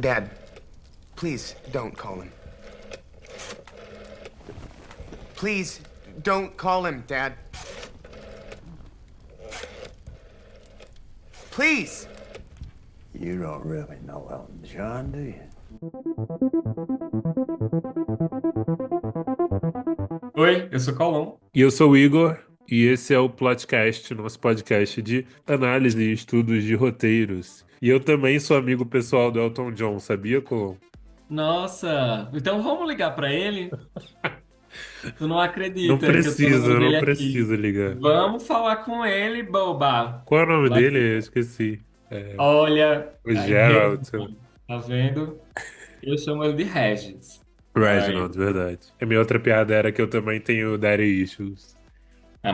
Dad, please don't call him. Please don't call him, Dad. Please. You don't really know Elton John, do you? Oi, eu sou Colom. E eu sou o Igor, e esse é o Plotcast, nosso podcast de análise e estudos de roteiros. E eu também sou amigo pessoal do Elton John, sabia, Colom? Nossa, então vamos ligar pra ele? Tu não Não acredita que eu tô no precisa, nome não dele aqui. precisa ligar. Vamos falar com ele, boba. Qual é o nome Vai. dele? Eu esqueci. É, Olha, o aí, Gerald. tá vendo? Eu chamo ele de Regis. Aí, Reginald, verdade. A minha outra piada era que eu também tenho daddy issues.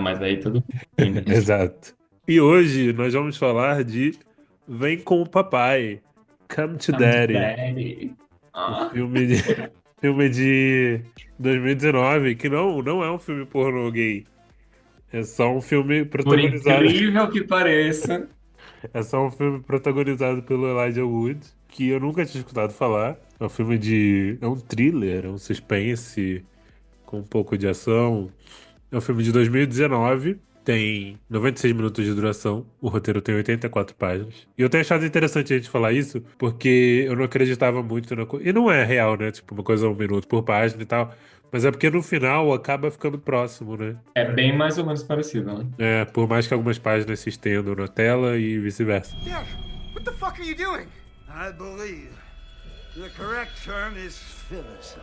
mas aí tudo bem, né? Exato. E hoje nós vamos falar de Vem com o Papai, Come to Come to Daddy. daddy. O Ah, filme de 2019, que não é um filme pornô gay. É só um filme por protagonizado. incrível que pareça, É só um filme protagonizado pelo Elijah Wood, que eu nunca tinha escutado falar. É um filme de. É um thriller, é um suspense com um pouco de ação. É um filme de 2019, tem 96 minutos de duração, o roteiro tem 84 páginas. E eu tenho achado interessante a gente falar isso, porque eu não acreditava muito na coisa. E não é real, né? Tipo, uma coisa 1 minuto por página e tal. Mas é porque no final acaba ficando próximo, né? é bem mais ou menos parecido, né? É, por mais que algumas páginas se estendam na tela e vice-versa. Dad, what the fuck are you doing? I believe the correct term is filicide.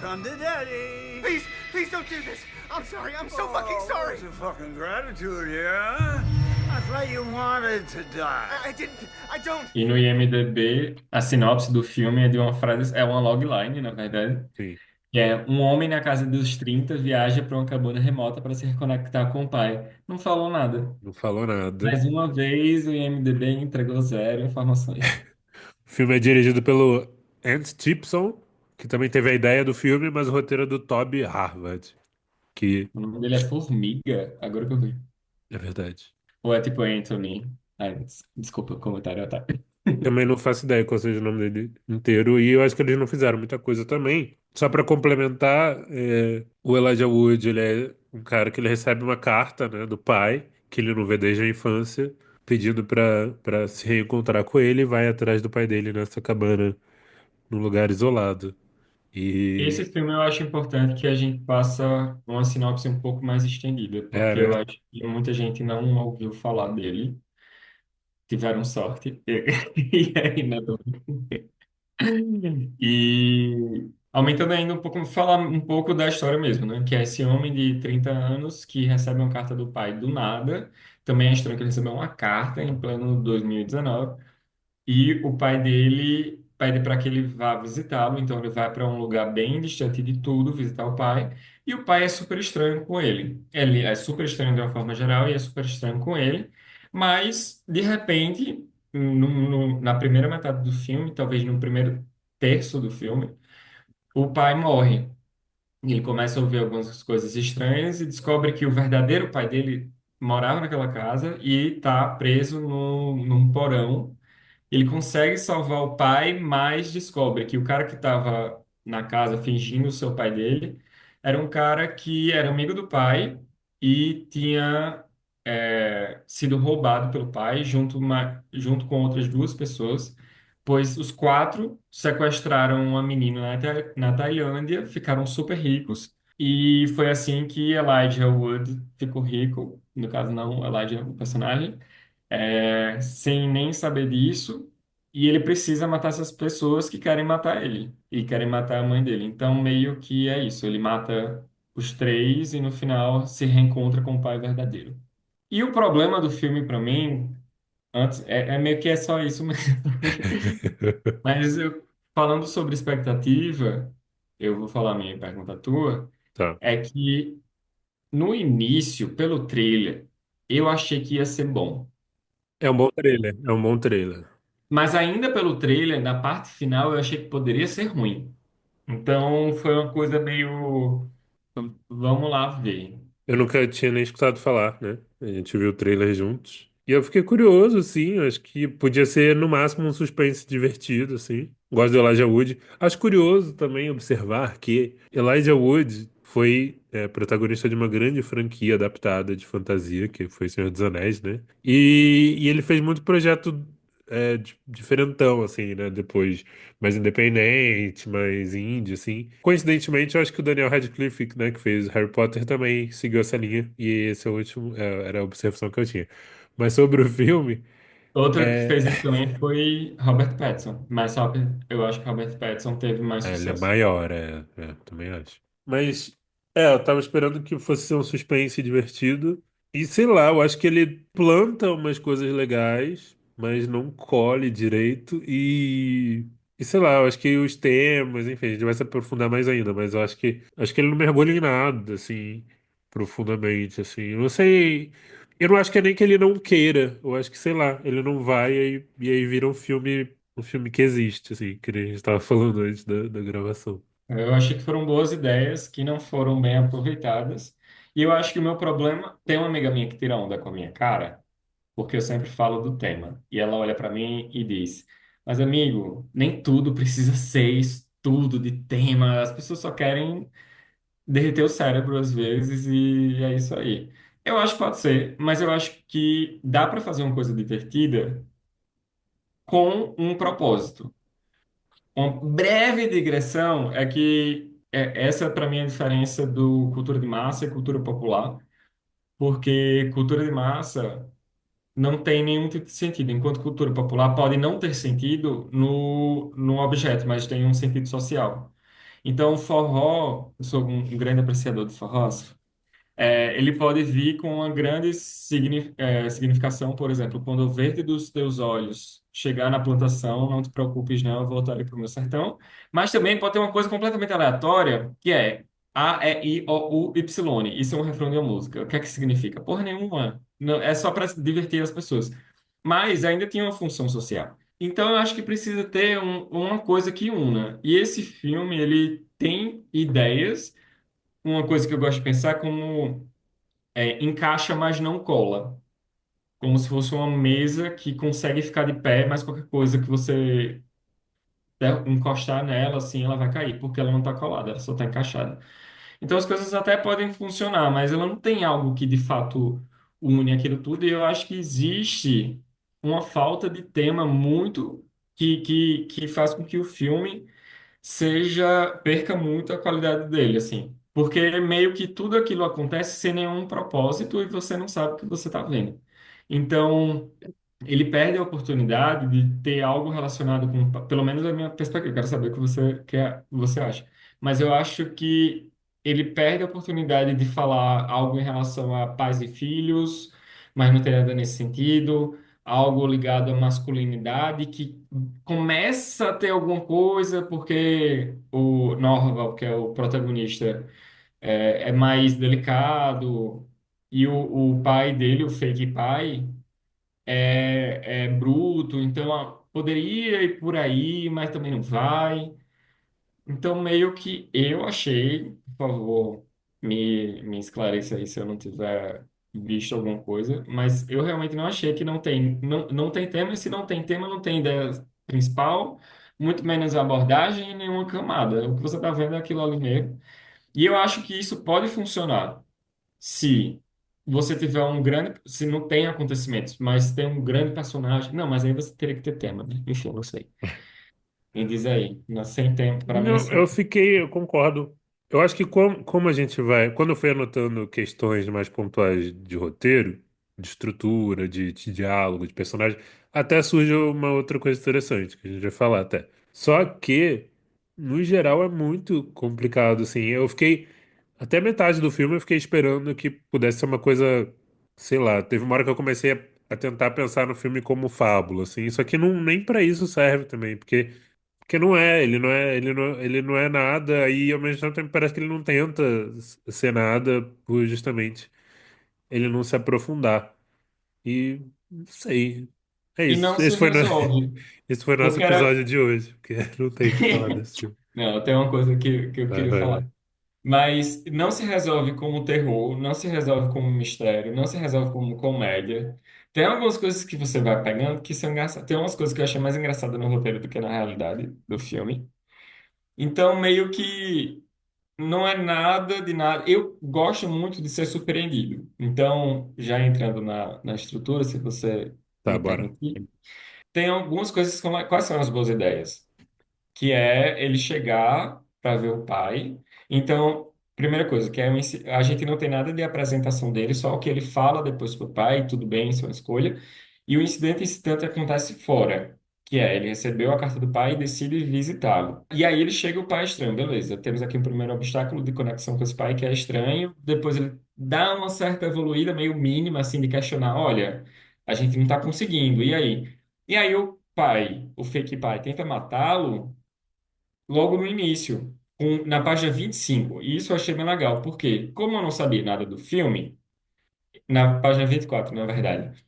Come to daddy. Please don't do this. I'm sorry. I'm so fucking sorry. What's the fucking gratitude here, huh? I thought you wanted to die. I didn't. I don't. E no IMDb, a sinopse do filme é de uma frase, é uma logline, na verdade. Sim, Que é um homem na casa dos 30 viaja para uma cabana remota para se reconectar com o pai. Não falou nada. não falou nada. Mais uma vez, o IMDb entregou zero informações. O filme é dirigido pelo Ant Chipson, que também teve a ideia do filme, mas o roteiro é do Toby Harvard, que O nome dele é Formiga, agora que eu vi. é verdade. Ou é tipo Anthony. Ai, desculpa o comentário, tá? Também não faço ideia qual seja o nome dele inteiro, e eu acho que eles não fizeram muita coisa também. Só para complementar, o Elijah Wood, ele é um cara que ele recebe uma carta, né, do pai, que ele não vê desde a infância, pedindo para se reencontrar com ele, e vai atrás do pai dele nessa cabana, num lugar isolado. E Esse filme eu acho importante que a gente faça uma sinopse um pouco mais estendida, porque eu né? acho que muita gente não ouviu falar dele. Tiveram sorte. E aí, né? E aumentando ainda um pouco, falar um pouco da história mesmo, né? Que é esse homem de 30 anos que recebe uma carta do pai do nada. Também é estranho que ele recebeu uma carta em pleno 2019. E o pai dele pede para que ele vá visitá-lo. Então ele vai para um lugar bem distante de tudo, visitar o pai. E o pai é super estranho com ele. Ele é super estranho de uma forma geral e é super estranho com ele. Mas, de repente, na primeira metade do filme, talvez no primeiro terço do filme, o pai morre. E ele começa a ouvir algumas coisas estranhas e descobre que o verdadeiro pai dele morava naquela casa e está preso num porão. Ele consegue salvar o pai, mas descobre que o cara que estava na casa fingindo ser o pai dele era um cara que era amigo do pai e tinha sido roubado pelo pai junto com outras duas pessoas, pois os quatro sequestraram uma menina na Tailândia, ficaram super ricos. E foi assim que Elijah Wood ficou rico, no caso não Elijah, o personagem, sem nem saber disso, e ele precisa matar essas pessoas que querem matar ele e querem matar a mãe dele. Então, meio que é isso, ele mata os três e no final se reencontra com o pai verdadeiro. E o problema do filme, para mim, antes, é meio que é só isso mesmo. Mas falando sobre expectativa, eu vou falar a minha pergunta tua, Tá. é que no início, pelo trailer, eu achei que ia ser bom. É um bom trailer, é um bom trailer. Mas ainda pelo trailer, na parte final, eu achei que poderia ser ruim. Então foi uma coisa meio. Vamos lá ver. Eu nunca tinha nem escutado falar, né? A gente viu o trailer juntos. E eu fiquei curioso, assim, acho que podia ser no máximo um suspense divertido, assim. Gosto do Elijah Wood. Acho curioso também observar que Elijah Wood foi protagonista de uma grande franquia adaptada de fantasia, que foi Senhor dos Anéis, né? E ele fez muito projeto diferentão, assim, né? Depois, mais independente, mais indie, assim. Coincidentemente, eu acho que o Daniel Radcliffe, né, que fez Harry Potter, também seguiu essa linha. E esse é o último, era a observação que eu tinha. Mas sobre o filme, Outro que é, fez isso também foi Robert Pattinson, mas só que eu acho que Robert Pattinson teve mais ele é sucesso. maior, também acho. Mas, eu tava esperando que fosse ser um suspense divertido. E sei lá, eu acho que ele planta umas coisas legais, mas não colhe direito. E sei lá, eu acho que os temas, enfim, a gente vai se aprofundar mais ainda, mas eu acho que ele não mergulha em nada, assim, profundamente, assim. Eu não sei. Eu não acho que é nem que ele não queira. Eu acho que, sei lá, ele não vai e aí vira um filme que existe, assim, que nem a gente estava falando antes da gravação. Eu achei que foram boas ideias que não foram bem aproveitadas. E eu acho que o meu problema, tem uma amiga minha que tira onda com a minha cara, porque eu sempre falo do tema. E ela olha para mim e diz: Mas amigo, nem tudo precisa ser estudo de tema. As pessoas só querem derreter o cérebro às vezes e é isso aí. Eu acho que pode ser, mas eu acho que dá para fazer uma coisa divertida com um propósito. Uma breve digressão é que essa para mim é a diferença do cultura de massa e cultura popular, porque cultura de massa não tem nenhum tipo de sentido, enquanto cultura popular pode não ter sentido no objeto, mas tem um sentido social. Então, o forró, eu sou um grande apreciador de forró, ele pode vir com uma grande significação, por exemplo, quando o verde dos teus olhos chegar na plantação, não te preocupes, não, eu voltarei para o meu sertão. Mas também pode ter uma coisa completamente aleatória, que é A, E, I, O, U, Y. Isso é um refrão de uma música. O que é que significa? Porra nenhuma. Não, é só para divertir as pessoas. Mas ainda tinha uma função social. Então eu acho que precisa ter uma coisa que una. E esse filme, ele tem ideias. Uma coisa que eu gosto de pensar é como encaixa, mas não cola. Como se fosse uma mesa que consegue ficar de pé, mas qualquer coisa que você encostar nela, assim, ela vai cair, porque ela não está colada, ela só está encaixada. Então as coisas até podem funcionar, mas ela não tem algo que de fato une aquilo tudo, e eu acho que existe uma falta de tema muito que faz com que o filme perca muito a qualidade dele, assim. Porque meio que tudo aquilo acontece sem nenhum propósito e você não sabe o que você está vendo. Então, ele perde a oportunidade de ter algo relacionado com, pelo menos a minha perspectiva, eu quero saber o que você acha. Mas eu acho que ele perde a oportunidade de falar algo em relação a pais e filhos, mas não tem nada nesse sentido, algo ligado à masculinidade, que começa a ter alguma coisa, porque o Norval, que é o protagonista, é mais delicado, e o pai dele, o fake pai, é bruto, então poderia ir por aí, mas também não vai. Então, meio que eu achei, por favor, me esclareça aí se eu não tiver visto alguma coisa, mas eu realmente não achei que não tem tema, e se não tem tema, não tem ideia principal, muito menos abordagem e nenhuma camada. O que você está vendo é aquilo ali mesmo. E eu acho que isso pode funcionar se você tiver se não tem acontecimentos, mas tem um grande personagem. Não, mas aí você teria que ter tema, né? Enfim, eu não sei. Me diz aí, sem tempo, para mim, Não, assim. eu concordo. Eu acho que como a gente vai, quando eu fui anotando questões mais pontuais de roteiro, de estrutura, de diálogo, de personagem, até surge uma outra coisa interessante que a gente vai falar até. Só que, no geral, é muito complicado, assim. Eu fiquei, até metade do filme, eu fiquei esperando que pudesse ser uma coisa, sei lá, teve uma hora que eu comecei a tentar pensar no filme como fábula, assim. Isso aqui não, nem para isso serve também, porque ele não é nada, e ao mesmo tempo parece que ele não tenta ser nada por justamente ele não se aprofundar. E não sei. É E não isso. se Esse foi, resolve, esse foi nosso porque era. episódio de hoje, porque não tem o que falar desse filme. Não, tem uma coisa que eu Vai, queria vai, falar. vai. Mas não se resolve como terror, não se resolve como mistério, não se resolve como comédia. Tem algumas coisas que você vai pegando que são engraçadas. Tem umas coisas que eu achei mais engraçadas no roteiro do que na realidade do filme. Então, meio que não é nada de nada. Eu gosto muito de ser surpreendido. Então, já entrando na estrutura, se você Tá, me bora. permitir, tem algumas coisas que são. Quais são as boas ideias? Que é ele chegar para ver o pai. Então, primeira coisa, que é a gente não tem nada de apresentação dele, só o que ele fala depois pro pai, tudo bem, isso é uma escolha. E o incidente acontece fora, que é ele recebeu a carta do pai e decide visitá-lo. E aí ele chega o pai é estranho, beleza. Temos aqui um primeiro obstáculo de conexão com esse pai que é estranho. Depois ele dá uma certa evoluída meio mínima assim de questionar, olha, a gente não está conseguindo. E aí? E aí o pai, o fake pai, tenta matá-lo logo no início, na página 25. E isso eu achei bem legal, porque, como eu não sabia nada do filme, na página 24, na verdade,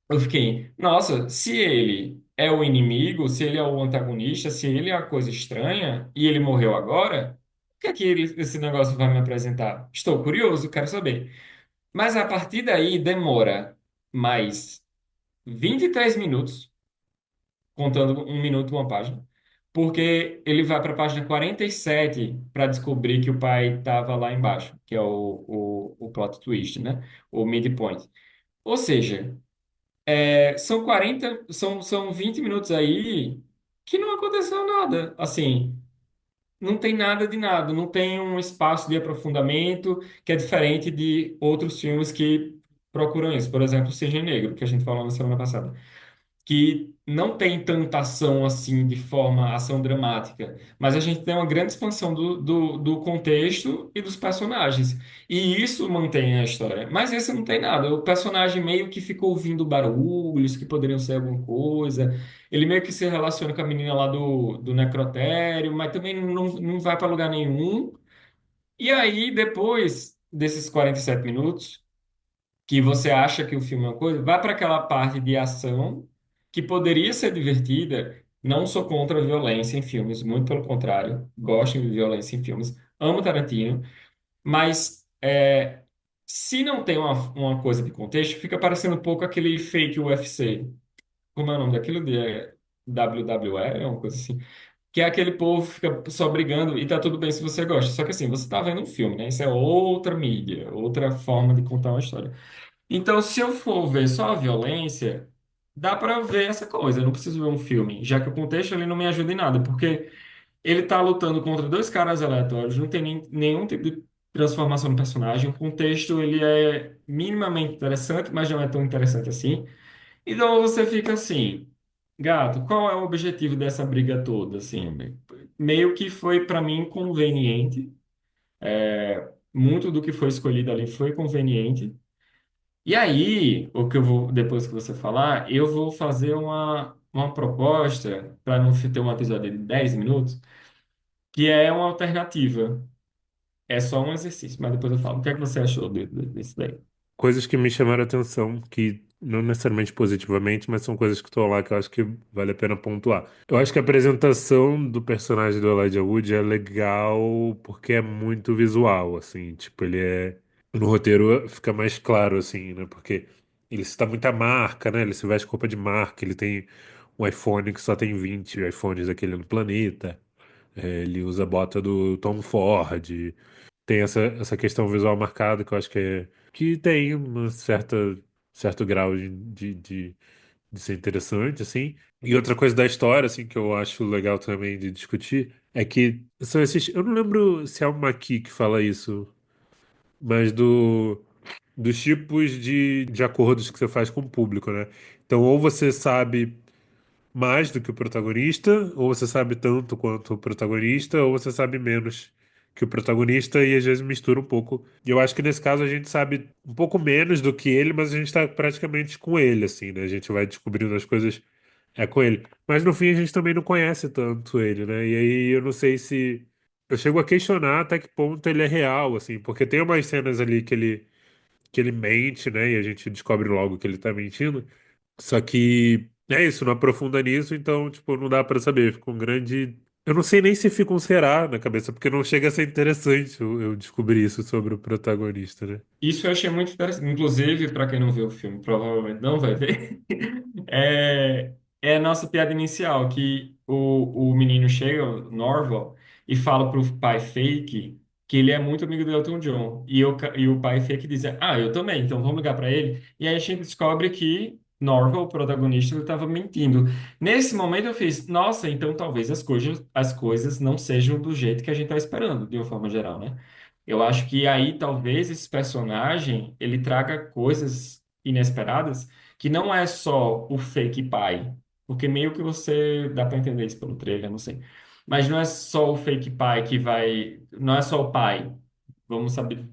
eu fiquei, nossa, se ele é o inimigo, se ele é o antagonista, se ele é a coisa estranha e ele morreu agora, o que é que esse negócio vai me apresentar? Estou curioso, quero saber. Mas a partir daí demora mais 23 minutos contando um minuto uma página, porque ele vai para a página 47 para descobrir que o pai estava lá embaixo, que é o plot twist, né? O midpoint. Ou seja, são 40, são 20 minutos aí que não aconteceu nada. Assim, não tem nada de nada, não tem um espaço de aprofundamento que é diferente de outros filmes que procuram isso. Por exemplo, o Cisne Negro, que a gente falou na semana passada que não tem tanta ação assim de forma ação dramática, mas a gente tem uma grande expansão do contexto e dos personagens. E isso mantém a história. Mas esse não tem nada. O personagem meio que ficou ouvindo barulhos que poderiam ser alguma coisa. Ele meio que se relaciona com a menina lá do necrotério, mas também não vai para lugar nenhum. E aí, depois desses 47 minutos que você acha que o filme é uma coisa, vá para aquela parte de ação que poderia ser divertida. Não sou contra a violência em filmes, muito pelo contrário, gosto de violência em filmes, amo Tarantino, mas se não tem uma coisa de contexto, fica parecendo um pouco aquele fake UFC. Como é o nome daquilo? WWE, é uma coisa assim. Que é aquele povo que fica só brigando e tá tudo bem se você gosta. Só que assim, você tá vendo um filme, né? Isso é outra mídia, outra forma de contar uma história. Então, se eu for ver só a violência, dá para ver essa coisa. Eu não preciso ver um filme, já que o contexto ele não me ajuda em nada, porque ele tá lutando contra dois caras aleatórios, não tem nenhum tipo de transformação no personagem. O contexto ele é minimamente interessante, mas não é tão interessante assim. Então você fica assim, gato, qual é o objetivo dessa briga toda? Assim, meio que foi para mim conveniente. Muito do que foi escolhido ali foi conveniente. E aí, o que eu vou, depois que você falar, eu vou fazer uma proposta, para não ter um episódio de 10 minutos, que é uma alternativa. É só um exercício, mas depois eu falo. O que é que você achou desse daí? Coisas que me chamaram a atenção, que não necessariamente positivamente, mas são coisas que estão lá que eu acho que vale a pena pontuar. Eu acho que a apresentação do personagem do Elijah Wood é legal porque é muito visual, assim, tipo, ele é. No roteiro fica mais claro, assim, né? Porque ele cita muita marca, né? Ele se veste com roupa de marca, ele tem um iPhone que só tem 20 iPhones daquele no planeta. Ele usa a bota do Tom Ford. Tem essa questão visual marcada que eu acho que tem uma certo grau de ser interessante, assim. E outra coisa da história, assim, que eu acho legal também de discutir, é que são esses. Eu não lembro se é o Maqui que fala isso, mas dos tipos de acordos que você faz com o público, né? Então, ou você sabe mais do que o protagonista, ou você sabe tanto quanto o protagonista, ou você sabe menos que o protagonista e às vezes mistura um pouco. E eu acho que nesse caso a gente sabe um pouco menos do que ele, mas a gente tá praticamente com ele, assim, né? A gente vai descobrindo as coisas com ele. Mas no fim a gente também não conhece tanto ele, né? E aí eu não sei se. Eu chego a questionar até que ponto ele é real, assim, porque tem umas cenas ali que ele mente, né? E a gente descobre logo que ele tá mentindo. Só que é isso, não aprofunda nisso, então, tipo, não dá pra saber. Fica um grande Eu não sei nem se fica um será na cabeça, porque não chega a ser interessante eu descobrir isso sobre o protagonista, né? Isso eu achei muito interessante. Inclusive, para quem não viu o filme, provavelmente não vai ver. É, é a nossa piada inicial, que o menino chega, o Norval, e fala pro pai fake que ele é muito amigo do Elton John. E o pai fake diz, ah, eu também, então vamos ligar para ele. E aí a gente descobre que Norval, o protagonista, ele estava mentindo. Nesse momento eu fiz, nossa, então talvez as coisas não sejam do jeito que a gente está esperando, de uma forma geral, né? Eu acho que aí talvez esse personagem ele traga coisas inesperadas que não é só o fake pai, porque meio que você dá para entender isso pelo trailer, não sei. Mas não é só o fake pai que vai, não é só o pai. Vamos saber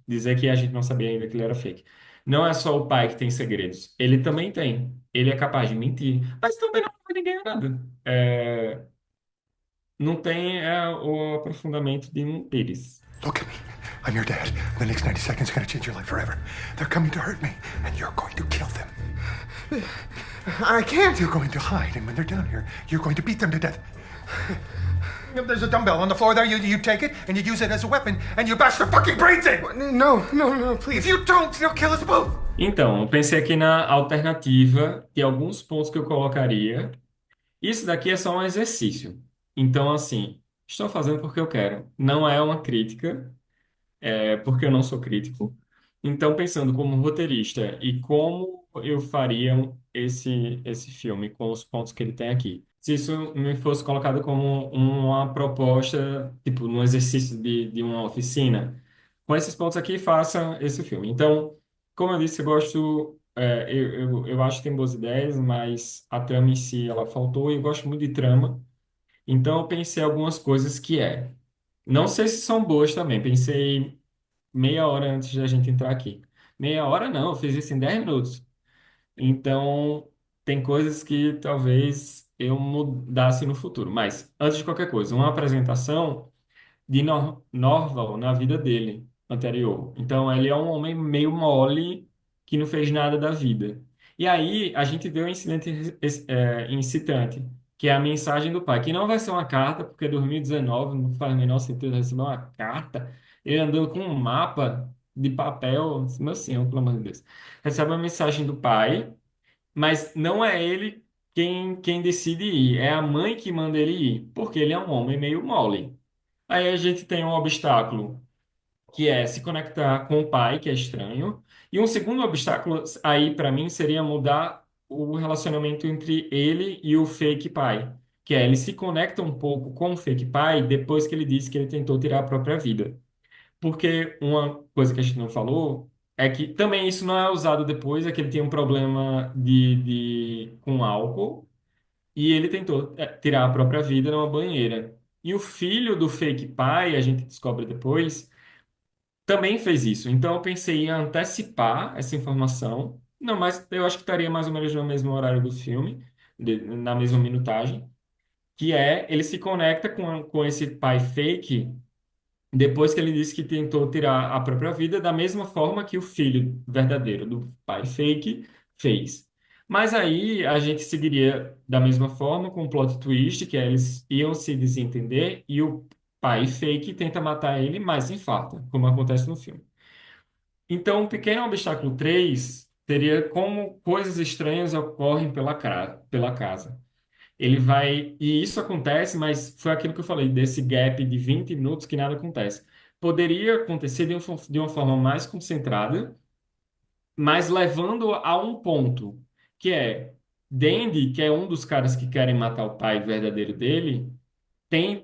dizer que a gente não sabia ainda que ele era fake. Não é só o pai que tem segredos, ele também tem. Ele é capaz de mentir, mas também não vai ninguém nada. Não tem o aprofundamento de um pires. Look at me. I'm your dad. The next 90 seconds are gonna change your life forever. They're coming to hurt me, and you're going to kill them. I can't. You're going to hide, and when they're down here, you're going to beat them to death. There's a dumbbell on the floor there. You take it, and you use it as a weapon, and you bash their fucking brains in! No, please. If you don't, they'll kill us both! Então, eu pensei aqui na alternativa de alguns pontos que eu colocaria. Isso daqui é só um exercício. Então, assim, estou fazendo porque eu quero. Não é uma crítica, porque eu não sou crítico. Então, pensando como roteirista e como eu faria esse filme com os pontos que ele tem aqui. Se isso me fosse colocado como uma proposta, tipo, num exercício de uma oficina, com esses pontos aqui, faça esse filme. Então, como eu disse, eu gosto, eu acho que tem boas ideias, mas a trama em si, ela faltou, e eu gosto muito de trama. Então, eu pensei algumas coisas que não sei se são boas também, pensei meia hora antes da gente entrar aqui. Meia hora não, eu fiz isso em 10 minutos. Então, tem coisas que talvez eu mudasse no futuro. Mas, antes de qualquer coisa, uma apresentação de Norval na vida dele anterior. Então, ele é um homem meio mole que não fez nada da vida. E aí, a gente vê o incidente incitante, que é a mensagem do pai, que não vai ser uma carta, porque 2019 não faz o menor sentido receber uma carta. Ele andando com um mapa de papel, meu senhor, pelo amor de Deus. Recebe a mensagem do pai, mas não é ele quem decide ir, é a mãe que manda ele ir, porque ele é um homem meio mole. Aí a gente tem um obstáculo que é se conectar com o pai, que é estranho. E um segundo obstáculo aí para mim seria mudar o relacionamento entre ele e o fake pai, que é ele se conecta um pouco com o fake pai depois que ele disse que ele tentou tirar a própria vida. Porque uma coisa que a gente não falou é que também isso não é usado depois, é que ele tem um problema com álcool e ele tentou tirar a própria vida numa banheira. E o filho do fake pai, a gente descobre depois, também fez isso. Então eu pensei em antecipar essa informação. Não, mas eu acho que estaria mais ou menos no mesmo horário do filme, na mesma minutagem, que é ele se conecta com esse pai fake depois que ele disse que tentou tirar a própria vida, da mesma forma que o filho verdadeiro do pai fake fez. Mas aí a gente seguiria da mesma forma com o plot twist, que é eles iam se desentender e o pai fake tenta matar ele, mas infarta, como acontece no filme. Então, o pequeno obstáculo 3 teria como coisas estranhas ocorrem pela casa. Ele vai. E isso acontece, mas foi aquilo que eu falei, desse gap de 20 minutos que nada acontece. Poderia acontecer de uma forma mais concentrada, mas levando a um ponto, que é Dandy, que é um dos caras que querem matar o pai verdadeiro dele,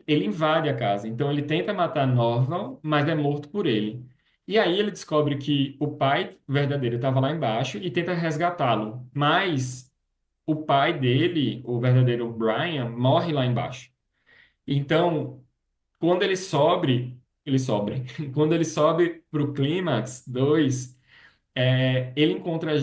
ele invade a casa. Então ele tenta matar Norval, mas é morto por ele. E aí ele descobre que o pai verdadeiro estava lá embaixo e tenta resgatá-lo. Mas o pai dele, o verdadeiro Brian, morre lá embaixo. Então, quando ele sobe. Quando ele sobe para o Clímax 2, ele encontra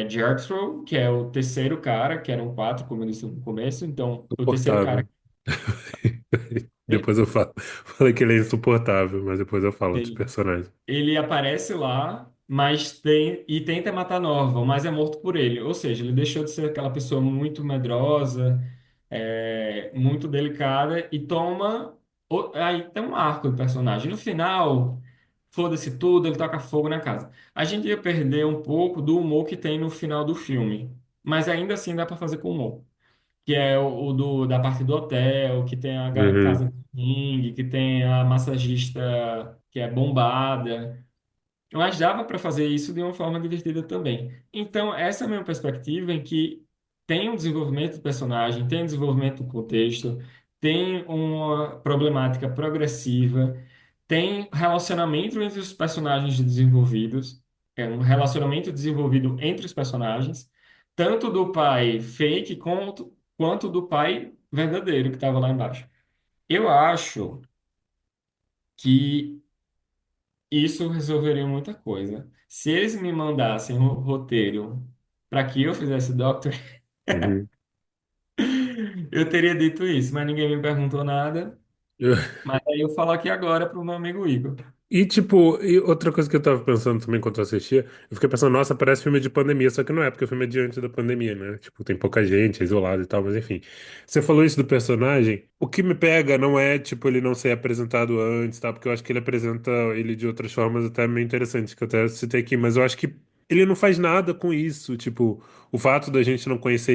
Jethro, que é o terceiro cara, que eram quatro, como eu disse no começo. Então, o terceiro cara. Insuportável. Depois eu falo. Falei que ele é insuportável, mas depois eu falo dos Ele, personagens. ele aparece lá, e tenta matar Norval, mas é morto por ele. Ou seja, ele deixou de ser aquela pessoa muito medrosa, muito delicada e toma. Aí tem um arco do personagem. No final, foda-se tudo, ele toca fogo na casa. A gente ia perder um pouco do humor que tem no final do filme, mas ainda assim dá pra fazer com humor. Que é da parte do hotel, que tem a casa Uhum, de swing, que tem a massagista que é bombada. Mas dava para fazer isso de uma forma divertida também. Então, essa é a minha perspectiva em que tem um desenvolvimento do personagem, tem um desenvolvimento do contexto, tem uma problemática progressiva, tem relacionamento entre os personagens desenvolvidos, é um relacionamento desenvolvido entre os personagens, tanto do pai fake quanto do pai verdadeiro que estava lá embaixo. Eu acho que isso resolveria muita coisa. Se eles me mandassem um roteiro para que eu fizesse Doctor, uhum. eu teria dito isso, mas ninguém me perguntou nada. Mas aí eu falo aqui agora pro meu amigo Igor. E, tipo, e outra coisa que eu tava pensando também enquanto eu assistia, eu fiquei pensando, nossa, parece filme de pandemia, só que não é, porque o filme é de antes da pandemia, né? Tipo, tem pouca gente, é isolado e tal, mas enfim. Você falou isso do personagem, o que me pega não é, tipo, ele não ser apresentado antes, tá? Porque eu acho que ele apresenta ele de outras formas até meio interessantes, que eu até citei aqui, mas eu acho que ele não faz nada com isso, tipo, o fato da gente não conhecer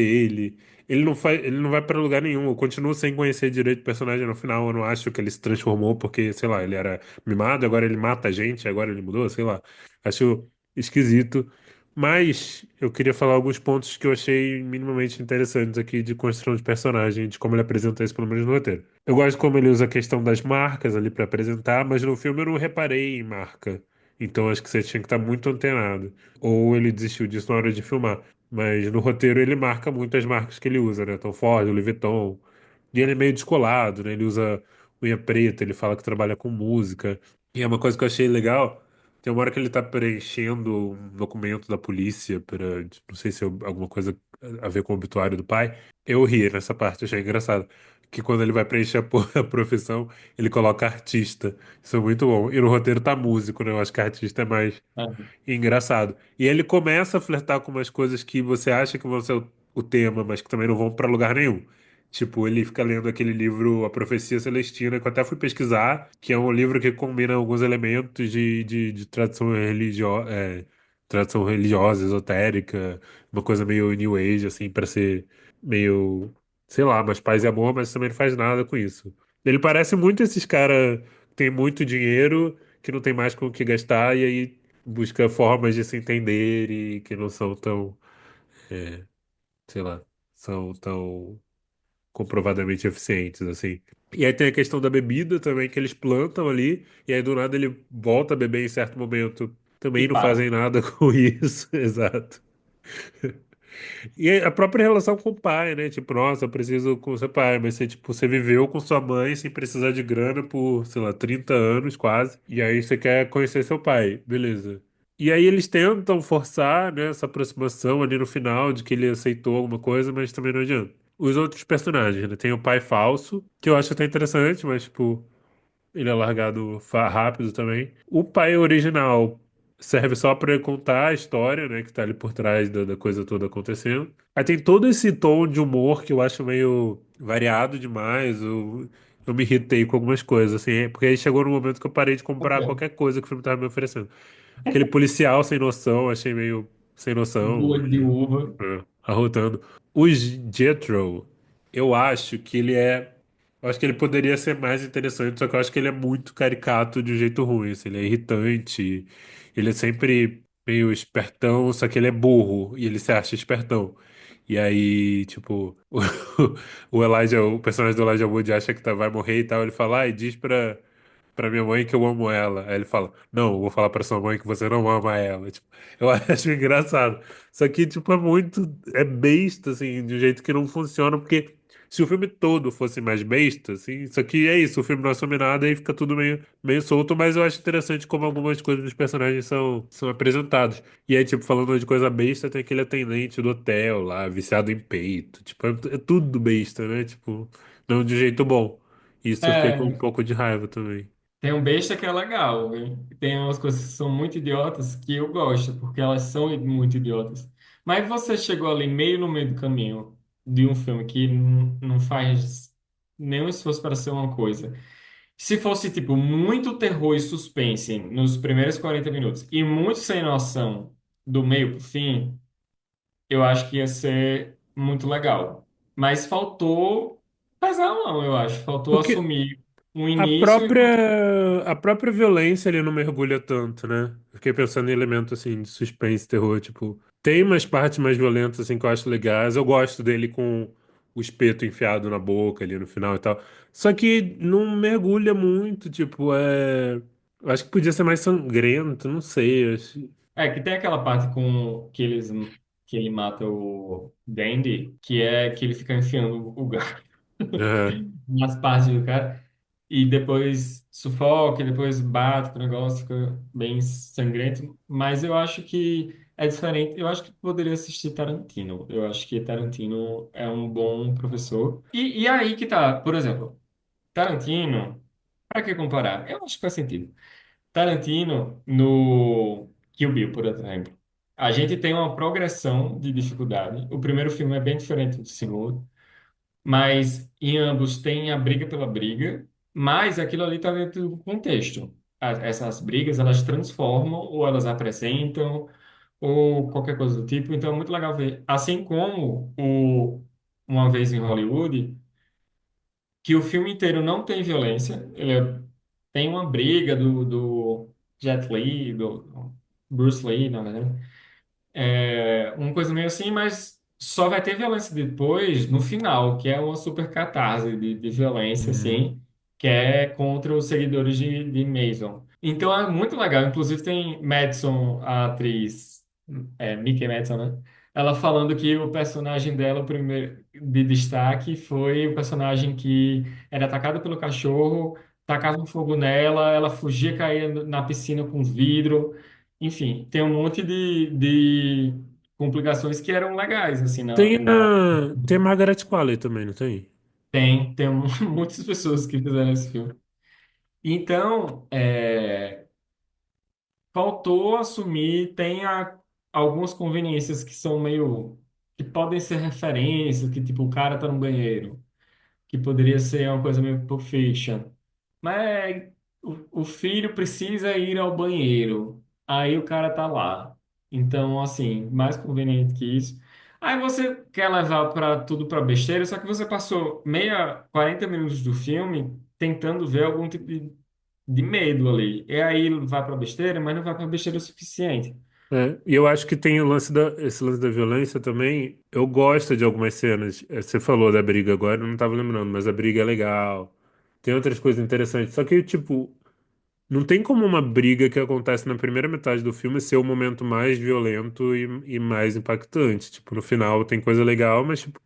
ele não faz, ele não vai pra lugar nenhum. Eu continuo sem conhecer direito o personagem no final. Eu não acho que ele se transformou porque, sei lá, ele era mimado, agora ele mata a gente, agora ele mudou, sei lá. Acho esquisito. Mas eu queria falar alguns pontos que eu achei minimamente interessantes aqui de construção de personagem, de como ele apresenta isso, pelo menos no roteiro. Eu gosto de como ele usa a questão das marcas ali para apresentar, mas no filme eu não reparei em marca. Então acho que você tinha que estar muito antenado. Ou ele desistiu disso na hora de filmar. Mas no roteiro ele marca muito as marcas que ele usa, né? Tom Ford, Louis Vuitton. E ele é meio descolado, né? Ele usa unha preta, ele fala que trabalha com música. E é uma coisa que eu achei legal. Tem uma hora que ele tá preenchendo um documento da polícia para, não sei se é alguma coisa a ver com o obituário do pai. Eu ri nessa parte, achei engraçado. Que quando ele vai preencher a profissão, ele coloca artista. Isso é muito bom. E no roteiro tá músico, né? Eu acho que artista é mais Ah, engraçado. E ele começa a flertar com umas coisas que você acha que vão ser o tema, mas que também não vão pra lugar nenhum. Tipo, ele fica lendo aquele livro A Profecia Celestina, que eu até fui pesquisar, que é um livro que combina alguns elementos de tradição religiosa, esotérica, uma coisa meio New Age, assim, pra ser meio, sei lá, mais paz e amor, mas também não faz nada com isso. Ele parece muito esses caras que tem muito dinheiro, que não tem mais com o que gastar, e aí busca formas de se entender e que não são tão, sei lá, são tão comprovadamente eficientes, assim. E aí tem a questão da bebida também, que eles plantam ali, e aí do nada ele volta a beber em certo momento. e Também não para. fazem nada com isso, exato. E a própria relação com o pai, né? Tipo, nossa, eu preciso com seu pai, mas você, tipo, você viveu com sua mãe sem precisar de grana por, sei lá, 30 anos quase, e aí você quer conhecer seu pai, beleza. E aí eles tentam forçar, né, essa aproximação ali no final, de que ele aceitou alguma coisa, mas também não adianta. Os outros personagens, né? Tem o pai falso, que eu acho até interessante, mas, tipo, ele é largado rápido também. O pai original serve só para contar a história, né, que tá ali por trás da coisa toda acontecendo. Aí tem todo esse tom de humor que eu acho meio variado demais. Eu me irritei com algumas coisas, assim, porque aí chegou no momento que eu parei de comprar Ok. qualquer coisa que o filme tava me oferecendo. Aquele policial sem noção, achei meio sem noção Bula de uva. arrotando. O Jethro, eu acho que ele é. Eu acho que ele poderia ser mais interessante, só que eu acho que ele é muito caricato de um jeito ruim. Assim, ele é irritante, ele é sempre meio espertão, só que ele é burro e ele se acha espertão. E aí, tipo, o Elijah, o personagem do Elijah Wood acha que vai morrer e tal. Ele fala, e diz pra minha mãe que eu amo ela. Aí ele fala, não, eu vou falar pra sua mãe que você não ama ela. Tipo, eu acho engraçado. Só que, tipo, é besta, assim, de um jeito que não funciona, porque se o filme todo fosse mais besta, assim, isso aqui é isso, o filme não assume nada e fica tudo meio solto, mas eu acho interessante como algumas coisas dos personagens são apresentadas. E aí, tipo, falando de coisa besta, tem aquele atendente do hotel lá, viciado em peito. Tipo, é tudo besta, né? Tipo, não de um jeito bom. Isso eu fiquei com um É, pouco de raiva também. tem um besta que é legal, viu? Tem umas coisas que são muito idiotas que eu gosto, porque elas são muito idiotas. Mas você chegou ali meio no meio do caminho. de um filme que não faz nenhum esforço para ser uma coisa. Se fosse, tipo, muito terror e suspense nos primeiros 40 minutos e muito sem noção do meio pro fim, eu acho que ia ser muito legal. Mas faltou pesar a mão, eu acho. Faltou Porque assumir um a início e... própria violência ele não mergulha tanto, né? Fiquei pensando em elemento assim de suspense, terror, tipo, tem umas partes mais violentas assim que eu acho legais. Eu gosto dele com o espeto enfiado na boca ali no final e tal. Só que não mergulha muito, tipo, eu acho que podia ser mais sangrento, não sei. É, que tem aquela parte com que ele mata o Dandy, que é que ele fica enfiando o gato É. nas partes do cara e depois sufoca, e depois bate com o negócio, fica bem sangrento. Mas eu acho que é diferente. Eu acho que poderia assistir Tarantino. Eu acho que Tarantino é um bom professor. E aí que tá, por exemplo, Tarantino, para que comparar? Eu acho que faz sentido. Tarantino, no Kill Bill, por exemplo, a gente tem uma progressão de dificuldade. O primeiro filme é bem diferente do segundo, mas em ambos tem a briga pela briga, mas aquilo ali está dentro do contexto. Essas brigas, elas transformam ou elas apresentam ou qualquer coisa do tipo, então é muito legal ver. Assim como o Uma Vez em Hollywood, que o filme inteiro não tem violência, tem uma briga do Jet Li, do Bruce Lee, na verdade. Uma coisa meio assim, mas só vai ter violência depois, no final, que é uma super catarse de violência, Uhum. assim, que é contra os seguidores de Mason. Então é muito legal. Inclusive tem Madison, a atriz, Mickey Madison, né? Ela falando que o personagem dela, o primeiro de destaque, foi o personagem que era atacado pelo cachorro, tacava um fogo nela, ela fugia, caía na piscina com vidro. Enfim, tem um monte de complicações que eram legais, assim, Tem a Margaret Qualley também, não tem? tem muitas pessoas que fizeram esse filme. Então, faltou assumir, algumas conveniências que são meio, que podem ser referências, que tipo, o cara tá no banheiro, que poderia ser uma coisa meio Pulp Fiction. Mas o filho precisa ir ao banheiro. Aí o cara tá lá. Então, assim, mais conveniente que isso. Aí você quer levar para tudo para besteira, só que você passou 40 minutos do filme tentando ver algum tipo de medo ali. E aí vai para besteira, mas não vai para besteira o suficiente. E eu acho que tem esse lance da violência também. Eu gosto de algumas cenas. Você falou da briga agora, eu não tava lembrando, mas a briga é legal. Tem outras coisas interessantes. Só que, tipo, não tem como uma briga que acontece na primeira metade do filme ser o momento mais violento e mais impactante. Tipo, no final tem coisa legal, mas, tipo,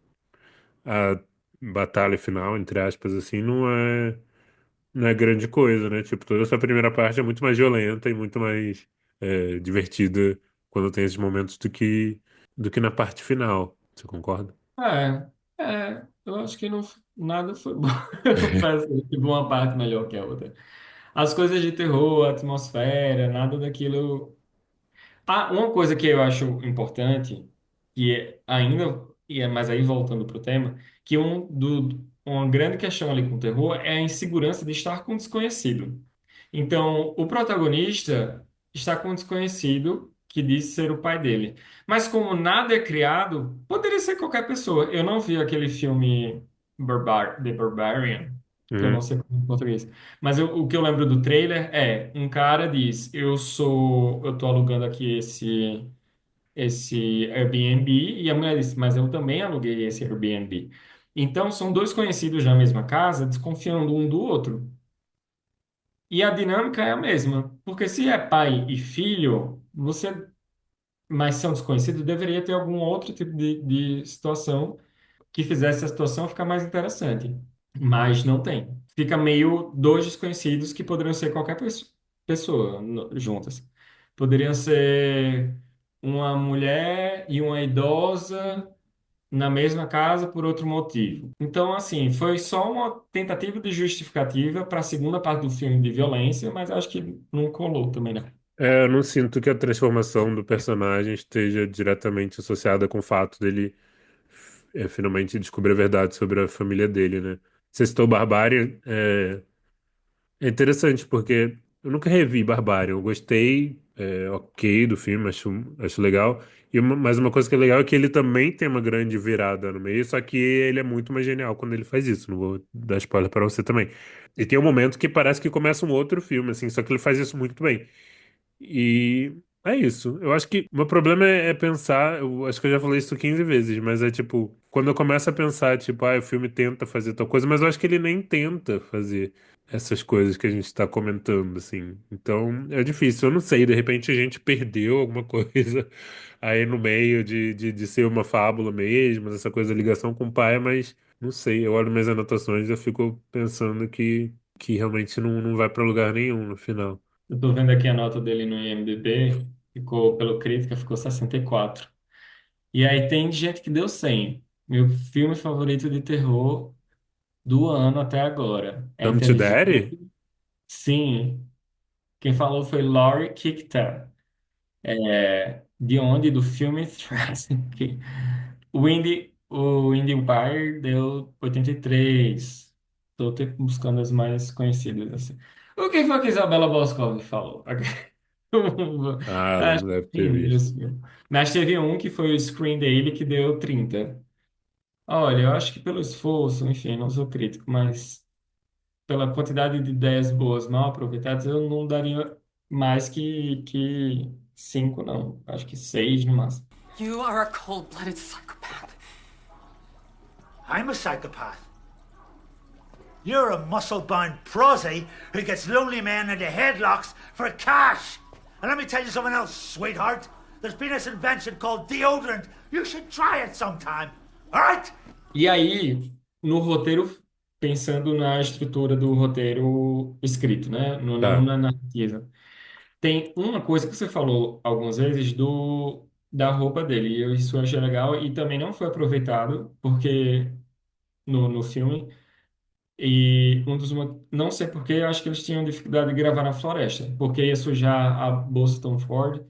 a batalha final, entre aspas, assim, não é grande coisa, né? Tipo, toda essa primeira parte é muito mais violenta e muito mais divertida quando tem esses momentos do que na parte final. Você concorda? Eu acho que não, nada foi bom. Parece que teve uma parte melhor que a outra. As coisas de terror, a atmosfera, nada daquilo. Ah, uma coisa que eu acho importante, que mas aí voltando para o tema, que uma grande questão ali com o terror é a insegurança de estar com o desconhecido. Então, o protagonista está com um desconhecido que diz ser o pai dele. Mas como nada é criado, poderia ser qualquer pessoa. Eu não vi aquele filme The Barbarian, que eu não Uhum. sei como é em português. Mas o que eu lembro do trailer é um cara diz: eu tô alugando aqui esse Airbnb, e a mulher disse: mas eu também aluguei esse Airbnb. Então são dois conhecidos na mesma casa, desconfiando um do outro. E a dinâmica é a mesma, porque se é pai e filho, mas são desconhecidos, deveria ter algum outro tipo de situação que fizesse a situação ficar mais interessante. Mas não tem. Fica meio dois desconhecidos que poderiam ser qualquer pessoa juntas. Poderiam ser uma mulher e uma idosa na mesma casa por outro motivo. Então, assim, foi só uma tentativa de justificativa para a segunda parte do filme de violência, mas acho que não colou também, né? Eu não sinto que a transformação do personagem esteja diretamente associada com o fato dele finalmente descobrir a verdade sobre a família dele, né? Você citou Barbárie, é interessante porque eu nunca revi Barbárie. Eu gostei, ok, do filme, acho legal. Mas uma coisa que é legal é que ele também tem uma grande virada no meio, só que ele é muito mais genial quando ele faz isso. Não vou dar spoiler para você também. E tem um momento que parece que começa um outro filme, assim, só que ele faz isso muito bem. E é isso. Eu acho que o meu problema é pensar. Eu acho que eu já falei isso 15 vezes, mas é tipo, quando eu começo a pensar, tipo, o filme tenta fazer tal coisa, mas eu acho que ele nem tenta fazer essas coisas que a gente está comentando, assim. Então é difícil. Eu não sei, de repente a gente perdeu alguma coisa aí no meio de ser uma fábula mesmo, essa coisa da ligação com o pai, mas não sei. Eu olho minhas anotações e eu fico pensando que realmente não vai para lugar nenhum no final. Eu tô vendo aqui a nota dele no IMDb, ficou, pelo crítica, ficou 64. E aí tem gente que deu 100. Meu filme favorito de terror do ano até agora. É Come to inteligente. Daddy? Sim, quem falou foi Laurie Kichter. De onde? Do filme Threats. O IndieWire deu 83. Estou buscando as mais conhecidas, assim. O que foi que Isabela Boscov falou? Ah, ela Acho não deve ter que visto. isso. Mas teve um que foi o Screen dele que deu 30. Olha, eu acho que pelo esforço, enfim, não sou crítico, mas pela quantidade de ideias boas mal aproveitadas, eu não daria mais que 5, não. Acho que 6 no máximo. You are a cold-blooded psychopath. I'm a psychopath. You're a muscle-bound prosy who gets lonely men into headlocks for cash. And let me tell you something else, sweetheart. There's been this invention called deodorant. You should try it sometime. All right? E aí, no roteiro, pensando na estrutura do roteiro escrito, né? Não Tá. na narrativa. Tem uma coisa que você falou algumas vezes da roupa dele, e isso eu achei legal, e também não foi aproveitado, porque no filme, e não sei por que, eu acho que eles tinham dificuldade de gravar na floresta, porque ia sujar a bolsa Tom Ford.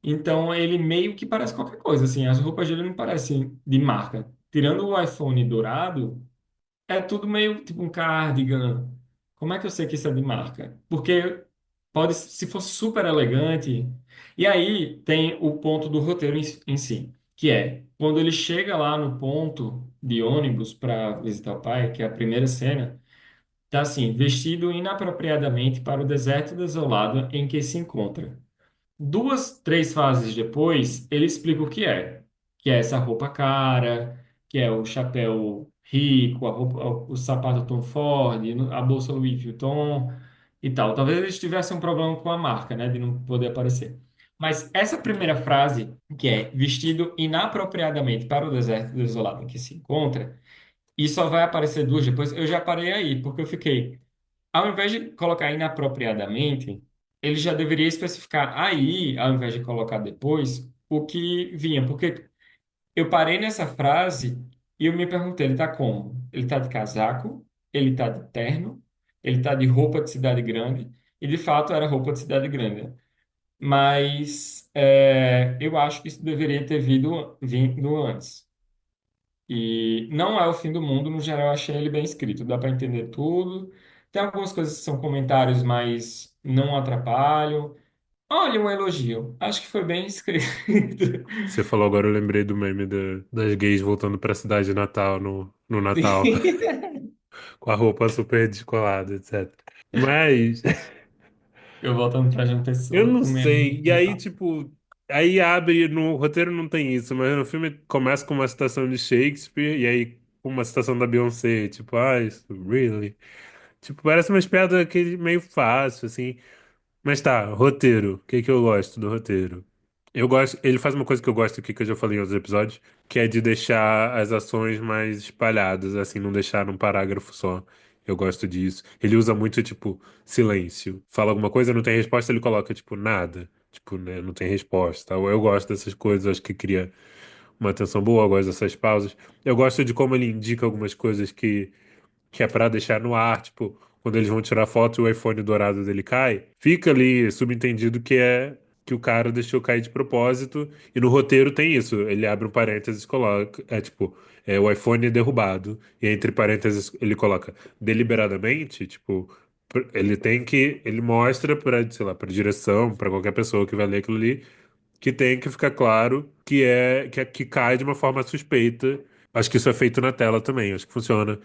Então ele meio que parece qualquer coisa, assim, as roupas dele não parecem de marca. Tirando o iPhone dourado, é tudo meio tipo um cardigan. Como é que eu sei que isso é de marca? Porque pode, se for super elegante. E aí tem o ponto do roteiro em si, que é quando ele chega lá no ponto de ônibus para visitar o pai, que é a primeira cena, tá assim, vestido inapropriadamente para o deserto desolado em que se encontra. Duas, três fases depois, ele explica o que é essa roupa cara, que é o chapéu rico, a roupa, o sapato Tom Ford, a bolsa Louis Vuitton e tal. Talvez eles tivessem um problema com a marca, né, de não poder aparecer. Mas essa primeira frase, que é vestido inapropriadamente para o deserto desolado em que se encontra, e só vai aparecer duas depois, eu já parei aí, porque eu fiquei. Ao invés de colocar inapropriadamente, ele já deveria especificar aí, ao invés de colocar depois, o que vinha. Porque eu parei nessa frase e eu me perguntei, ele tá como? Ele tá de casaco? Ele tá de terno? Ele tá de roupa de cidade grande? E de fato era roupa de cidade grande. Mas eu acho que isso deveria ter vindo antes. E não é o fim do mundo, no geral, eu achei ele bem escrito, dá para entender tudo. Tem algumas coisas que são comentários, mas não atrapalham. Olha, um elogio. Acho que foi bem escrito. Você falou agora, eu lembrei do meme das gays voltando pra cidade de Natal no Natal, Sim. com a roupa super descolada, etc. Mas Eu voltando para João eu Pessoa não com medo sei. E de aí, Natal. tipo, aí abre, no roteiro não tem isso, mas no filme começa com uma citação de Shakespeare e aí com uma citação da Beyoncé, tipo, isso, really? Tipo, parece uma piada que meio fácil, assim. Mas tá, roteiro. O que que eu gosto do roteiro? Eu gosto, ele faz uma coisa que eu gosto aqui, que eu já falei em outros episódios, que é de deixar as ações mais espalhadas, assim, não deixar num parágrafo só. Eu gosto disso. Ele usa muito, tipo, silêncio. Fala alguma coisa, não tem resposta, ele coloca, tipo, nada. Tipo, né, não tem resposta. Eu gosto dessas coisas, acho que cria uma atenção boa, eu gosto dessas pausas. Eu gosto de como ele indica algumas coisas que é pra deixar no ar, tipo, quando eles vão tirar foto e o iPhone dourado dele cai, fica ali subentendido que é que o cara deixou cair de propósito, e no roteiro tem isso, ele abre um parênteses e coloca, tipo, o iPhone é derrubado. E entre parênteses ele coloca deliberadamente, tipo, ele mostra para, sei lá, para direção, para qualquer pessoa que vai ler aquilo ali, que tem que ficar claro que cai de uma forma suspeita. Acho que isso é feito na tela também, acho que funciona.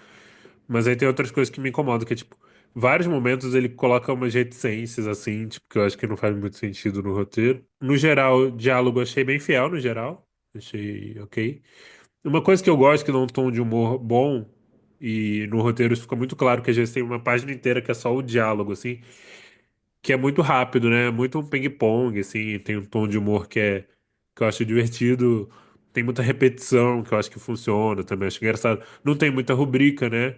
Mas aí tem outras coisas que me incomodam, que é tipo, vários momentos ele coloca umas reticências assim, tipo, que eu acho que não faz muito sentido no roteiro. No geral, o diálogo eu achei bem fiel, no geral. Achei ok. Uma coisa que eu gosto, que dá um tom de humor bom, e no roteiro isso fica muito claro, que às vezes tem uma página inteira que é só o diálogo, assim, que é muito rápido, né? Muito um ping-pong, assim, tem um tom de humor que eu acho divertido. Tem muita repetição, que eu acho que funciona também, acho engraçado. Não tem muita rubrica, né?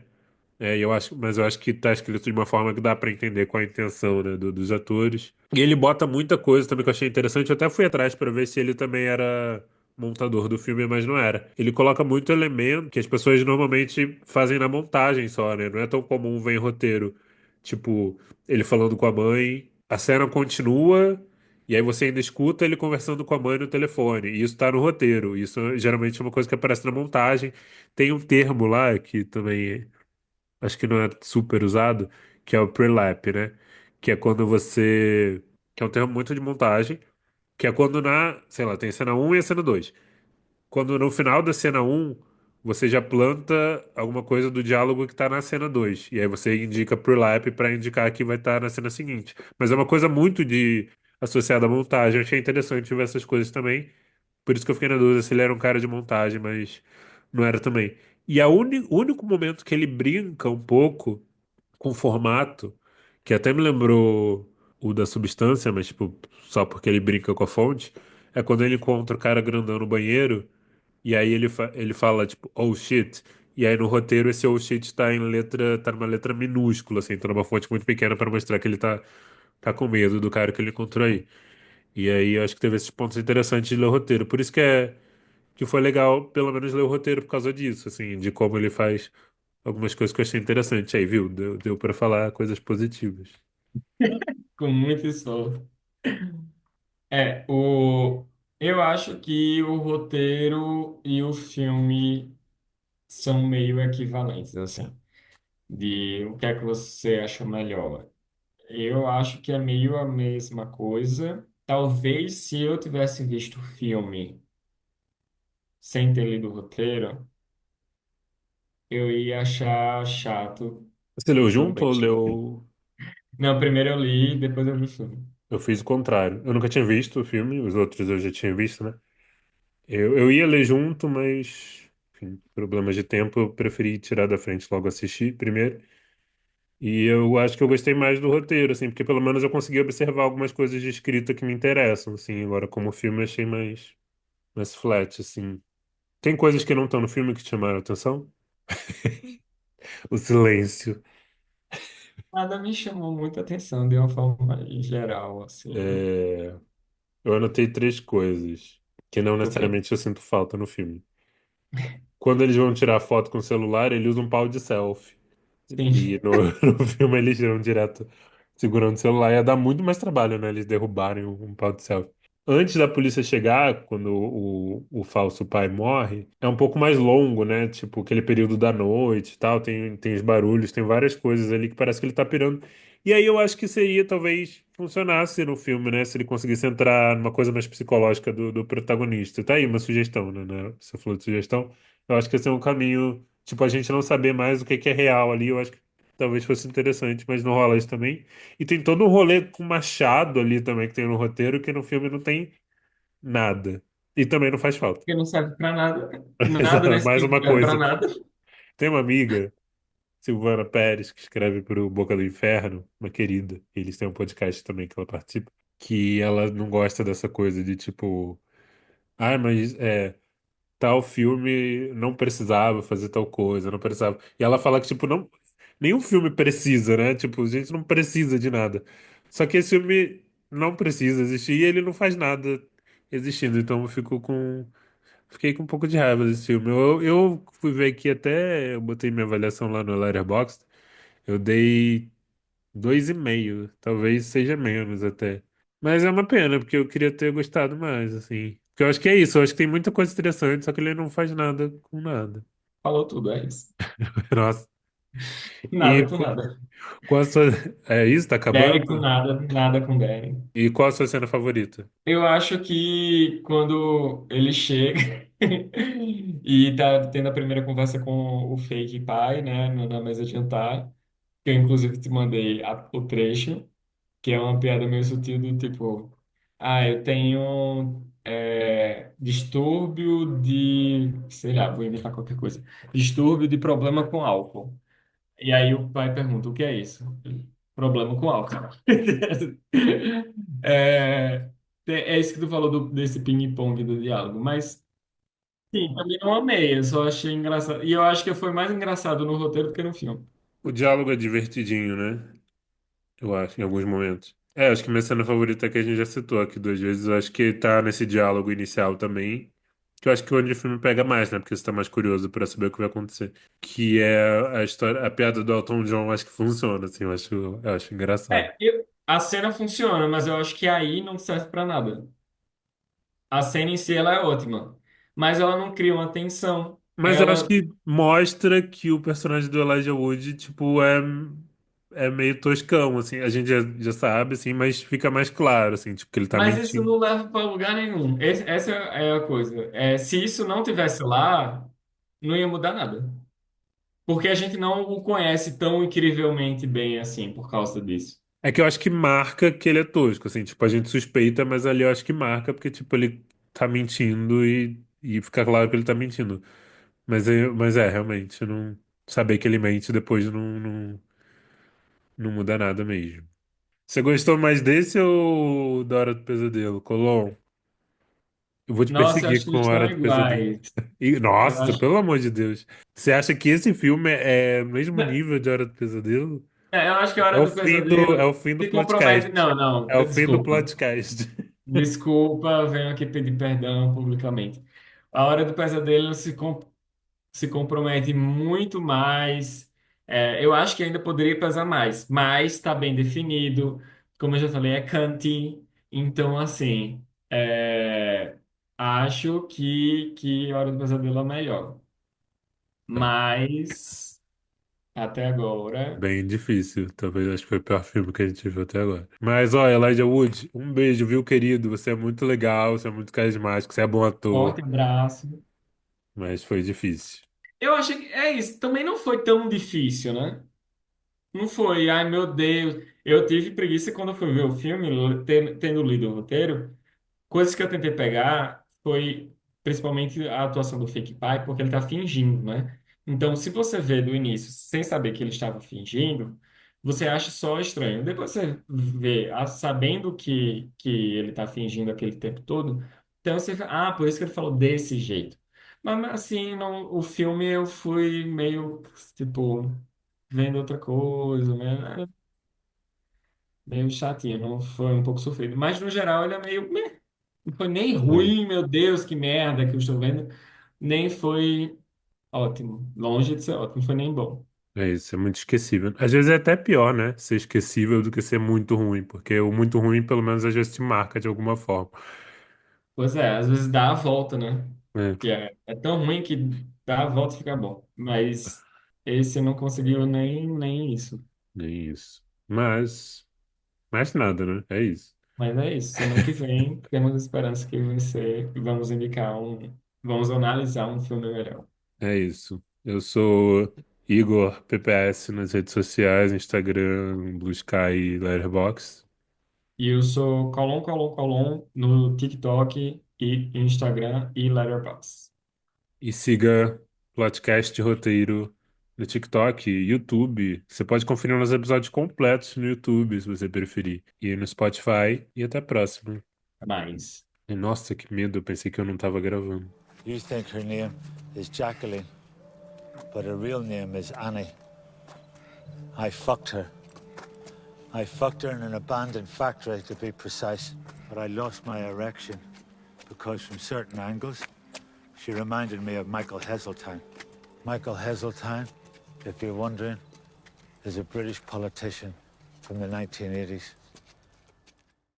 Mas eu acho que tá escrito de uma forma que dá pra entender qual a intenção, né, dos atores. E ele bota muita coisa também que eu achei interessante. Eu até fui atrás pra ver se ele também era montador do filme, mas não era. Ele coloca muito elemento que as pessoas normalmente fazem na montagem só, né? Não é tão comum ver em roteiro. Tipo, ele falando com a mãe, a cena continua. E aí você ainda escuta ele conversando com a mãe no telefone. E isso tá no roteiro. Isso geralmente é uma coisa que aparece na montagem. Tem um termo lá que também acho que não é super usado, que é o prelap, né? Que é quando você. Que é um termo muito de montagem, que é quando sei lá, tem a cena um e a cena 2. Quando no final da cena um você já planta alguma coisa do diálogo que tá na cena 2. E aí você indica prelap para indicar que vai estar na cena seguinte. Mas é uma coisa muito de associada à montagem. Eu achei interessante ver essas coisas também. Por isso que eu fiquei na dúvida se ele era um cara de montagem, mas não era também. E o único momento que ele brinca um pouco com o formato, que até me lembrou o da Substância, mas tipo, só porque ele brinca com a fonte, é quando ele encontra o cara grandão no banheiro, e aí ele fala, tipo, oh shit. E aí no roteiro esse oh shit tá numa letra minúscula, assim, tá numa fonte muito pequena para mostrar que ele tá com medo do cara que ele encontrou aí. E aí eu acho que teve esses pontos interessantes de ler o roteiro. Por isso que foi legal, pelo menos, ler o roteiro por causa disso, assim, de como ele faz algumas coisas que eu achei interessante. Aí, viu? Deu para falar coisas positivas. Com muito esforço. É, eu acho que o roteiro e o filme são meio equivalentes, assim, de o que é que você acha melhor. Eu acho que é meio a mesma coisa. Talvez se eu tivesse visto o filme sem ter lido o roteiro, eu ia achar chato Você leu junto também. ou leu. Não, primeiro eu li, depois eu vi o filme. Eu fiz o contrário. Eu nunca tinha visto o filme, os outros eu já tinha visto, né? Eu ia ler junto, mas, enfim, problemas de tempo, eu preferi tirar da frente logo assistir primeiro. E eu acho que eu gostei mais do roteiro, assim, porque pelo menos eu consegui observar algumas coisas de escrita que me interessam, assim. Agora, como filme, eu achei mais flat, assim. Tem coisas que não estão no filme que te chamaram a atenção? O silêncio. Nada me chamou muita atenção de uma forma geral, assim. É, eu anotei três coisas que não Ok. necessariamente eu sinto falta no filme. Quando eles vão tirar foto com o celular, ele usa um pau de selfie. Sim. E no, no filme eles tiram direto segurando o celular. Ia dar muito mais trabalho, né? Eles derrubarem um pau de selfie. Antes da polícia chegar, quando o falso pai morre, é um pouco mais longo, né? Tipo, aquele período da noite e tal, tem os barulhos, tem várias coisas ali que parece que ele tá pirando. E aí eu acho que seria, talvez, funcionasse no filme, né? Se ele conseguisse entrar numa coisa mais psicológica do protagonista. Tá aí uma sugestão, né? Você falou de sugestão. Eu acho que esse é um caminho, tipo, a gente não saber mais o que é real ali. Eu acho que talvez fosse interessante, mas não rola isso também. E tem todo um rolê com Machado ali também que tem no roteiro, que no filme não tem nada. E também não faz falta. Porque não serve pra nada. Nada Exato, nesse mais filme uma serve pra coisa. nada. Tem uma amiga, Silvana Pérez, que escreve para o Boca do Inferno, uma querida. Eles têm um podcast também que ela participa, que ela não gosta dessa coisa de tipo, mas tal filme não precisava fazer tal coisa, não precisava. E ela fala que, tipo, não, nenhum filme precisa, né? Tipo, a gente não precisa de nada. Só que esse filme não precisa existir e ele não faz nada existindo. Então fiquei com um pouco de raiva desse filme. Eu fui ver aqui até, eu botei minha avaliação lá no Letterboxd, eu dei 2,5, talvez seja menos até. Mas é uma pena, porque eu queria ter gostado mais, assim. Porque eu acho que é isso, eu acho que tem muita coisa interessante, só que ele não faz nada com nada. Falou tudo, é isso. Nossa. E Nada com nada. qual a sua. É isso? Tá Derek com acabando? nada, nada com Derek. E qual a sua cena favorita? Eu acho que quando ele chega e tá tendo a primeira conversa com o fake pai, né, na mesa de jantar, que eu inclusive te mandei o trecho, que é uma piada meio sutil do tipo, eu tenho distúrbio de, sei lá, vou inventar qualquer coisa, distúrbio de problema com álcool. E aí o pai pergunta, o que é isso? Problema com álcool. É, é isso que tu falou desse ping-pong do diálogo, mas sim, também não amei, eu só achei engraçado. E eu acho que foi mais engraçado no roteiro do que no filme. O diálogo é divertidinho, né? Eu acho, em alguns momentos. Acho que minha cena favorita é que a gente já citou aqui 2 vezes. Eu acho que tá nesse diálogo inicial também. Que eu acho que é onde o filme pega mais, né? Porque você tá mais curioso pra saber o que vai acontecer. Que é a história, a piada do Elton John, acho que funciona, assim, eu acho engraçado. A cena funciona, mas eu acho que aí não serve pra nada. A cena em si ela é ótima, mas ela não cria uma tensão. Mas eu acho Ela, que mostra que o personagem do Elijah Wood, tipo, é meio toscão, assim. A gente já sabe, assim, mas fica mais claro, assim, tipo, que ele tá mas isso mentindo. não leva para lugar nenhum. Essa é a coisa. Se isso não tivesse lá, não ia mudar nada. Porque a gente não o conhece tão incrivelmente bem assim por causa disso. É que eu acho que marca que ele é tosco, assim, tipo, a gente suspeita, mas ali eu acho que marca porque, tipo, ele tá mentindo e fica claro que ele tá mentindo. Mas realmente, não saber que ele mente depois não muda nada mesmo. Você gostou mais desse ou da Hora do Pesadelo, Colom? Eu vou te Nossa, eu perseguir acho que com eles a Hora estão do Pesadelo. iguais. Eu Nossa, acho. pelo amor de Deus. Você acha que esse filme é o mesmo nível de Hora do Pesadelo? Eu acho que a É Hora o do fim do, é Pesadelo o fim do se compromete. podcast. Não, não, É o fim do desculpa. podcast. Desculpa, venho aqui pedir perdão publicamente. A Hora do Pesadelo se compromete muito mais. Eu acho que ainda poderia pesar mais, mas está bem definido. Como eu já falei, é Kanti. Então, assim, acho que a Hora do Pesadelo é melhor. Mas, até agora. Bem difícil. Talvez acho que foi o pior filme que a gente viu até agora. Mas, ó, Elijah Wood, um beijo, viu, querido? Você é muito legal, você é muito carismático, você é bom ator. Forte abraço. Mas foi difícil. Eu achei que é isso. Também não foi tão difícil, né? Não foi, ai meu Deus. Eu tive preguiça quando eu fui ver o filme, tendo lido o roteiro. Coisas que eu tentei pegar foi principalmente a atuação do fake pai, porque ele tá fingindo, né? Então, se você vê do início sem saber que ele estava fingindo, você acha só estranho. Depois você vê, sabendo que ele tá fingindo aquele tempo todo, então você fala, por isso que ele falou desse jeito. Mas assim, não, o filme eu fui meio, tipo, vendo outra coisa, né? Meio chatinho, não foi um pouco sofrido. Mas no geral ele é meio. Meh. Não foi nem É, ruim, meu Deus, que merda que eu estou vendo. Nem foi ótimo. Longe de ser ótimo, não foi nem bom. é isso, é muito esquecível. Às vezes é até pior, né? Ser esquecível do que ser muito ruim, porque o muito ruim, pelo menos, às vezes te marca de alguma forma. Pois é, às vezes dá a volta, né? É, Que é tão ruim que dá a volta e fica bom. Mas esse não conseguiu nem isso. é isso. Mas nada, né? É isso. Mas é isso. Semana que vem temos esperança que vai ser. Vamos indicar um. Vamos analisar um filme melhor. É isso. Eu sou Igor PPS nas redes sociais, Instagram, Blue Sky e Letterboxd. E eu sou Colom no TikTok e Instagram e Letterboxd. E siga Plotcast Roteiro no TikTok, YouTube. Você pode conferir os episódios completos no YouTube, se você preferir. E no Spotify. E até a próxima. Mais. E, nossa, que medo, eu pensei que eu não tava gravando. You think her name is Jacqueline, but her real name is Annie. I fucked her. I fucked her in an abandoned factory, to be precise. But I lost my erection because from certain angles, she reminded me of Michael Heseltine. Michael Heseltine, if you're wondering, is a British politician from the 1980s.